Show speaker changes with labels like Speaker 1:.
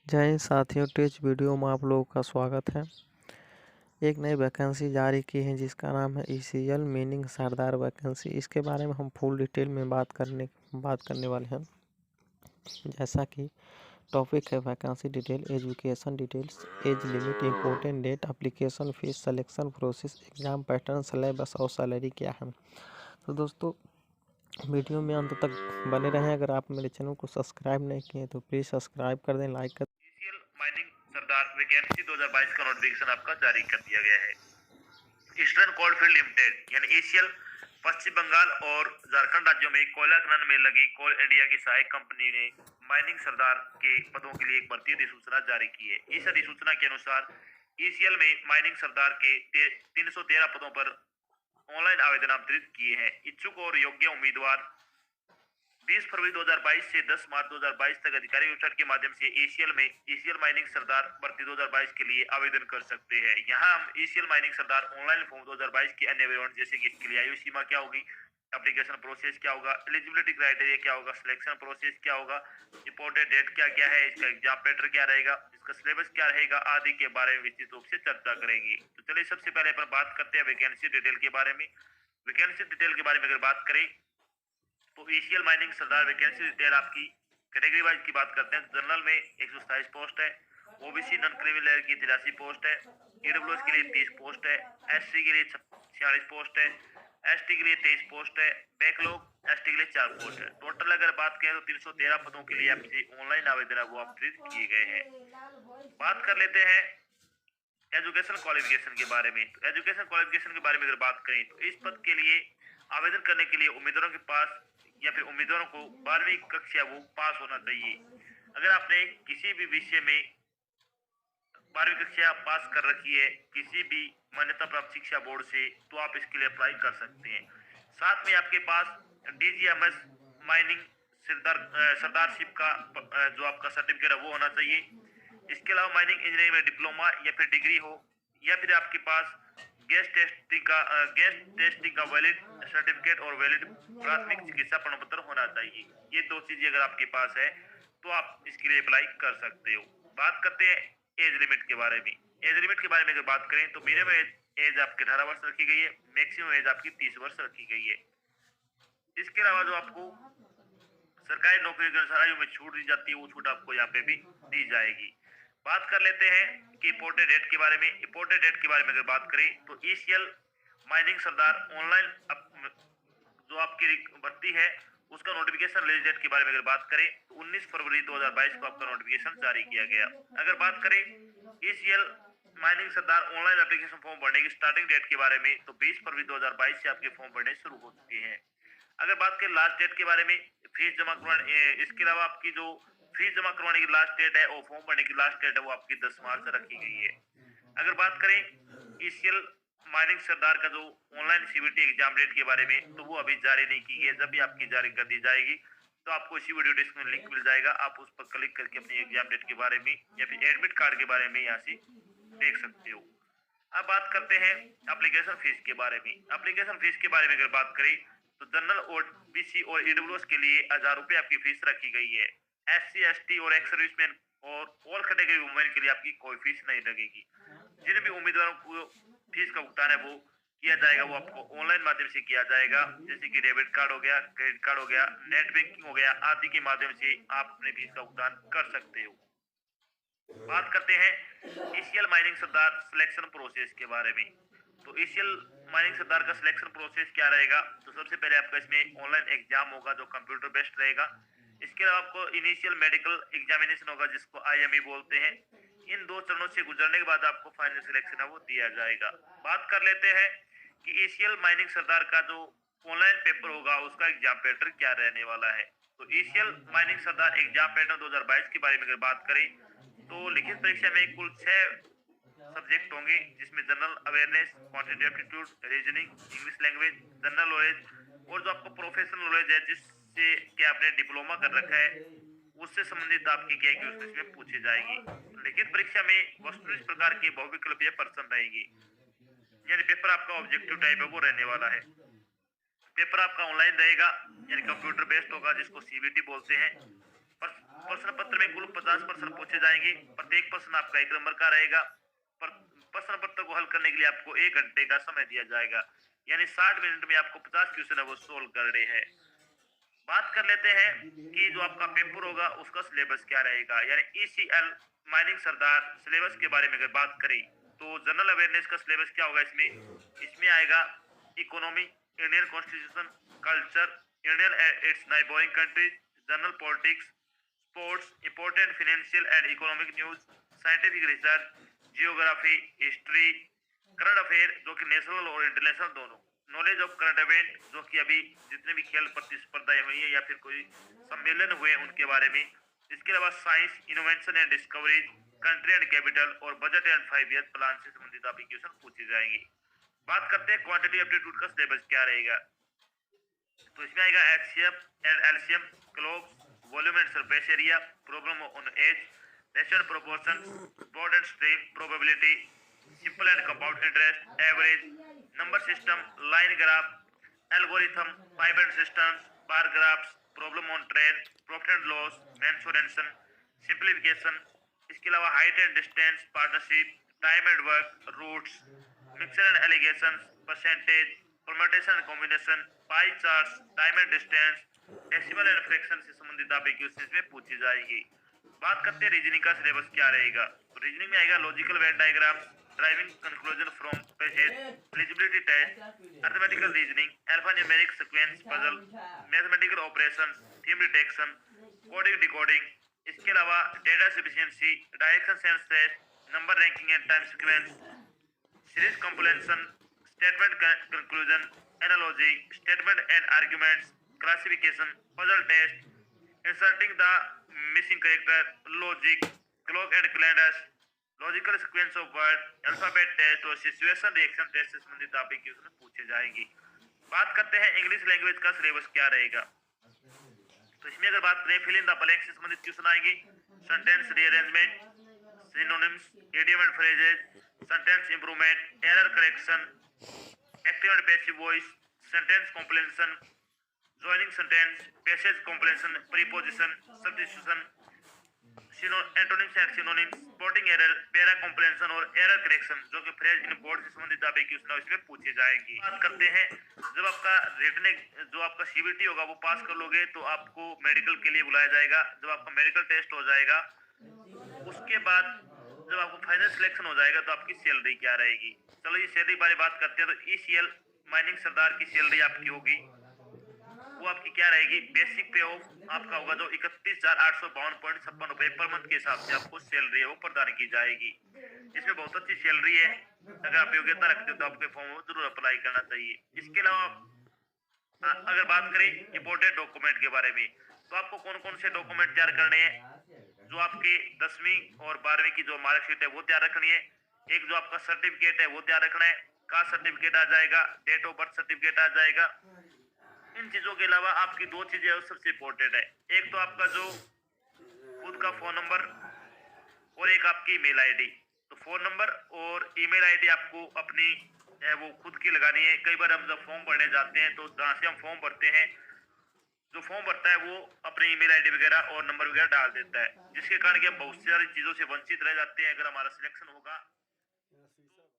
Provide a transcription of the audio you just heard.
Speaker 1: जय हिंद साथियों, टेच वीडियो में आप लोगों का स्वागत है। एक नई वैकेंसी जारी की है जिसका नाम है ईसीएल मीनिंग सरदार वैकेंसी। इसके बारे में हम फुल डिटेल में बात करने वाले हैं। जैसा कि टॉपिक है vacancy detail, education details, age limit, important date, application fees, selection process, exam pattern, syllabus और सैलरी क्या है। तो दोस्तों, वीडियो में अंत तक बने रहें। अगर आप मेरे चैनल को सब्सक्राइब नहीं किए तो प्लीज़ सब्सक्राइब कर दें, लाइक कर।
Speaker 2: माइनिंग सरदार वैकेंसी 2022 का नोटिफिकेशन आपका जारी कर दिया गया है। ईस्टर्न कोलफील्ड लिमिटेड यानी ईसीएल पश्चिम बंगाल और झारखंड राज्यों में कोयला खनन में लगी कोल इंडिया की सहायक कंपनी ने माइनिंग सरदार के पदों के लिए एक भर्ती अधिसूचना जारी की है। इस अधिसूचना के अनुसार ईसीएल में माइनिंग सरदार के 313 पदों पर ऑनलाइन आवेदन आमंत्रित किए हैं। इच्छुक और योग्य उम्मीदवार 20 फरवरी 2022 से 10 मार्च 2022 तक अधिकारी वेबसाइट के माध्यम से ईसीएल माइनिंग सरदार भर्ती 2022 के लिए आवेदन कर सकते हैं। यहाँ हम ईसीएल माइनिंग सरदार ऑनलाइन फॉर्म 2022 की अन्य विवरण जैसे कि इसके लिए आयु सीमा क्या होगी, एप्लीकेशन प्रोसेस क्या होगा, एलिजिबिलिटी क्राइटेरिया क्या होगा, सिलेक्शन प्रोसेस क्या होगा, रिपोर्टेड डेट क्या क्या है, इसका एग्जाम पैटर्न क्या रहेगा, इसका सिलेबस क्या रहेगा आदि के बारे में विस्तृत रूप से चर्चा करेंगे। तो चलिए सबसे पहले अपन बात करते हैं वैकेंसी डिटेल के बारे में। वैकेंसी डिटेल के बारे में अगर बात करें तो ईसीएल माइनिंग सरदार वैकेंसी डिटेल आपकी कैटेगरी वाइज की बात करते हैं। जनरल में 127 पोस्ट है, ओबीसी नॉन क्रिमिनल की 83 पोस्ट है, ईडब्ल्यूएस के लिए 30 पोस्ट है, एससी के लिए 46 पोस्ट है, एसटी के लिए 23 पोस्ट है, बैकलॉग एसटी के लिए 4 पोस्ट है। टोटल अगर बात करें तो 313 पदों के लिए आपसे ऑनलाइन आवेदन वो आमंत्रित किए गए हैं। बात कर लेते हैं एजुकेशन क्वालिफिकेशन के बारे में। तो एजुकेशन क्वालिफिकेशन के बारे में अगर बात करें तो इस पद के लिए आवेदन करने के लिए उम्मीदवारों के पास या फिर उम्मीदवारों को 12वीं कक्षा वो पास होना चाहिए। अगर आपने किसी भी विषय में 12वीं कक्षा पास कर रखी है किसी भी मान्यता प्राप्त शिक्षा बोर्ड से, तो आप इसके लिए अप्लाई कर सकते हैं। साथ में आपके पास डीजीएमएस माइनिंग सरदारशिप का जो आपका सर्टिफिकेट है वो होना चाहिए। इसके अलावा माइनिंग इंजीनियरिंग में डिप्लोमा या फिर डिग्री हो, या फिर आपके पास गैस टेस्टिंग का वैलिड सर्टिफिकेट और वैलिड प्राथमिक चिकित्सा प्रमाण पत्र होना चाहिए। ये दो चीजें अगर आपके पास है तो आप इसके लिए अप्लाई कर सकते हो। बात करते हैं एज लिमिट के बारे में। एज लिमिट के बारे में अगर बात करें तो मिनिमम एज आपके 18 वर्ष रखी गई है, मैक्सिमम एज आपकी 30 वर्ष रखी गई है। इसके अलावा जो आपको सरकारी नौकरी के अनुसार आयु में छूट दी जाती है वो छूट आपको यहाँ पे भी दी जाएगी। बात कर लेते हैं कि इम्पोर्टेड डेट के बारे में। इम्पोर्टेड डेट के बारे में अगर बात करें तो ईसीएल माइनिंग सरदार ऑनलाइन जो आपकी भर्ती है उसका नोटिफिकेशन रिलीज डेट के बारे में अगर बात करें तो 19 फरवरी 2022 को आपका नोटिफिकेशन जारी किया गया। अगर बात करें ईसीएल माइनिंग सरदार ऑनलाइन एप्लीकेशन फॉर्म भरने की स्टार्टिंग डेट के बारे में तो 20 फरवरी 2022 से आपके फॉर्म भरने शुरू हो चुके हैं। अगर बात करें लास्ट डेट के बारे में, फीस जमा करवाने इसके अलावा आपकी जो फीस जमा करवाने की लास्ट डेट है और फॉर्म भरने की लास्ट डेट है वो आपकी 10 मार्च रखी गई है। अगर बात करें ईसीएल माइनिंग सरदार का जो ऑनलाइन सीबीटी एग्जाम डेट के बारे में तो वो अभी जारी नहीं की गई है। जब भी आपकी जारी कर दी जाएगी तो आपको इसी वीडियो डिस्क्रिप्शन में लिंक मिल जाएगा, आप उस पर क्लिक करके अपनी एग्जाम डेट के बारे में या फिर एडमिट कार्ड के बारे में यहाँ से देख सकते हो। अब बात करते हैं एप्लीकेशन फीस के बारे में। एप्लीकेशन फीस के बारे में अगर बात करें तो जनरल ओबीसी और ईडब्ल्यूएस के लिए 1000 रुपए आपकी फीस रखी गई है। एससी एसटी और एक्स सर्विसमैन और ऑल कैटेगरी वुमेन के लिए आपकी कोई फीस नहीं लगेगी। जिन भी उम्मीदवारों को फीस का भुगतान है वो किया जाएगा वो आपको ऑनलाइन माध्यम से किया जाएगा, जैसे कि डेबिट कार्ड हो गया, क्रेडिट कार्ड हो गया, नेट बैंकिंग हो गया आदि के माध्यम से आप अपने फीस का भुगतान कर सकते हो। बात करते हैं ईसीएल माइनिंग सरदार सिलेक्शन प्रोसेस के बारे में। तो ईसीएल माइनिंग सरदार का सिलेक्शन प्रोसेस क्या रहेगा, तो सबसे पहले आपका इसमें ऑनलाइन एग्जाम होगा जो कंप्यूटर बेस्ड रहेगा। इसके अलावा आपको इनिशियल मेडिकल एग्जामिनेशन होगा जिसको आईएमई बोलते हैं। इन दो चरणों से गुजरने के बाद आपको फाइनल सिलेक्शन है वो दिया जाएगा। बात कर लेते हैं कि ईसीएल माइनिंग सरदार का जो ऑनलाइन पेपर होगा उसका एग्जाम पैटर्न क्या रहने वाला है। तो ईसीएल माइनिंग सरदार एग्जाम पैटर्न 2022 के बारे में अगर बात करें तो लिखित परीक्षा में कुल 6 सब्जेक्ट होंगे जिसमें general awareness, quantitative aptitude, reasoning, English language, general knowledge और जो आपको प्रोफेशनल नॉलेज है जिससे कि आपने डिप्लोमा कर रखा है उससे संबंधित आपकी क्या है कि उसमें इसमें पूछी जाएगी। लिखित परीक्षा में वस्तुनिष्ठ प्रकार के बहुविकल्पीय प्रश्न रहेंगे, यानी पेपर आपका ऑब्जेक्टिव टाइप है वो रहने वाला है। पेपर आपका ऑनलाइन रहेगा यानी कंप्यूटर बेस्ड होगा जिसको सीबीटी बोलते हैं। प्रश्न पत्र में कुल 50 प्रश्न पूछे जाएंगे। प्रत्येक प्रश्न आपका 1 नंबर का रहेगा। प्रश्न पत्र को हल करने के लिए आपको 1 घंटे का समय दिया जाएगा, यानी 60 मिनट में आपको 50 क्वेश्चन है वो सोल्व करने हैं। बात कर लेते हैं कि जो आपका पेपर होगा उसका सिलेबस क्या रहेगा, यानी ईसीएल माइनिंग सरदार सिलेबस के बारे में अगर बात करें तो जनरल अवेयरनेस का सिलेबस क्या होगा इसमें आएगा economy, Indian constitution, culture, Indian its neighbouring countries, general politics, sports, important financial and economic news, scientific research, geography, history, current affair जो कि नेशनल और इंटरनेशनल दोनों, नॉलेज ऑफ करंट इवेंट जो कि अभी जितने भी खेल प्रतिस्पर्धाएं हुई है या फिर कोई सम्मेलन हुए उनके बारे में। इसके अलावा science, innovation and discoveries, country and capital और बजट एंड 5 ईयर प्लान से संबंधित आपके क्वेश्चन पूछे जाएंगे। बात करते हैं क्वांटिटी एप्टीट्यूड का सिलेबस क्या रहेगा, तो इसमें आएगा HCF and LCM, clocks, volume and surface area, problem on age, ratio proportion, broad and stream, probability, simple and compound interest, average, number system, line graph, algorithm, pipe and systems, bar graphs, problem on train, profit and loss, mensuration, simplification. इसके अलावा height and distance, partnership, time and work, roots, mixer and alligations, percentage, permutation and combination, pie charts, time and distance, decimal and fraction से संबंधित आपके questions में पूछी जाएगी। बात करते हैं रीजनिंग का सिलेबस क्या रहेगा, तो रीजनिंग में आएगा logical Venn diagram, deriving conclusion from passage, eligibility test, arithmetical reasoning, alphanumeric sequence puzzle, mathematical operations, theme detection, coding decoding. इसके अलावा data sufficiency, direction sense test, number ranking and time sequence, series completion, statement conclusion, analogy, statement and arguments, classification, puzzle test, inserting the missing character, logic, clock and calendars, logical sequence of word, alphabet test और situation reaction test से संबंधित topic question पूछे जाएंगे। बात करते हैं English language का syllabus क्या रहेगा, तो इसमें अगर बात करें फिल इन द ब्लैंक से संबंधित क्वेश्चन आएंगे, sentence rearrangement, synonyms, idiom and phrases, sentence improvement, error correction, active and passive voice, sentence completion, joining sentence, passage completion, preposition, substitution, antonyms and synonyms, spotting error, para completion और error correction जो कि phrase in board से संबंधित आप question है इसमें पूछे जाएंगे। बात करते हैं जब आपका रिटन जो आपका सीबीटी होगा वो पास कर लोगे तो आपको मेडिकल के लिए बुलाया जाएगा। जब आपका मेडिकल टेस्ट हो जाएगा उसके बाद जब आपको फाइनल सिलेक्शन हो जाएगा तो आपकी सैलरी क्या रहेगी। चलो ये सैलरी बारे बात करते हैं, तो ईसीएल माइनिंग सरदार की सैलरी आपकी होगी वो आपकी क्या रहेगी, बेसिक पे ऑफ आपका होगा जो 31,852.56 रुपए पर मंथ के हिसाब से आपको सैलरी है वो प्रदान की जाएगी। इसमें बहुत अच्छी सैलरी है, अगर आप योग्यता रखते हो तो आपके फॉर्म में जरूर अप्लाई करना चाहिए। इसके अलावा अगर बात करें इंपोर्टेड डॉक्यूमेंट के बारे में, तो आपको कौन कौन से डॉक्यूमेंट तैयार करने हैं, जो आपके 10वीं और 12वीं की जो मार्कशीट है वो तैयार रखनी है, एक जो आपका सर्टिफिकेट है वो तैयार रखना है, कास्ट सर्टिफिकेट आ जाएगा, डेट ऑफ बर्थ सर्टिफिकेट आ जाएगा। इन चीजों के अलावा आपकी 2 चीजें सबसे इंपॉर्टेंट है, एक तो आपका जो खुद का फोन नंबर और एक आपकी ईमेल आईडी। तो फोन नंबर और ईमेल आईडी आपको अपनी वो खुद की लगानी है। कई बार हम जब फॉर्म भरने जाते हैं तो जहाँ से हम फॉर्म भरते हैं जो फॉर्म भरता है वो अपनी ईमेल आईडी वगैरह और नंबर वगैरह डाल देता है, जिसके कारण कि हम बहुत सारी चीजों से वंचित रह जाते हैं। अगर हमारा सिलेक्शन होगा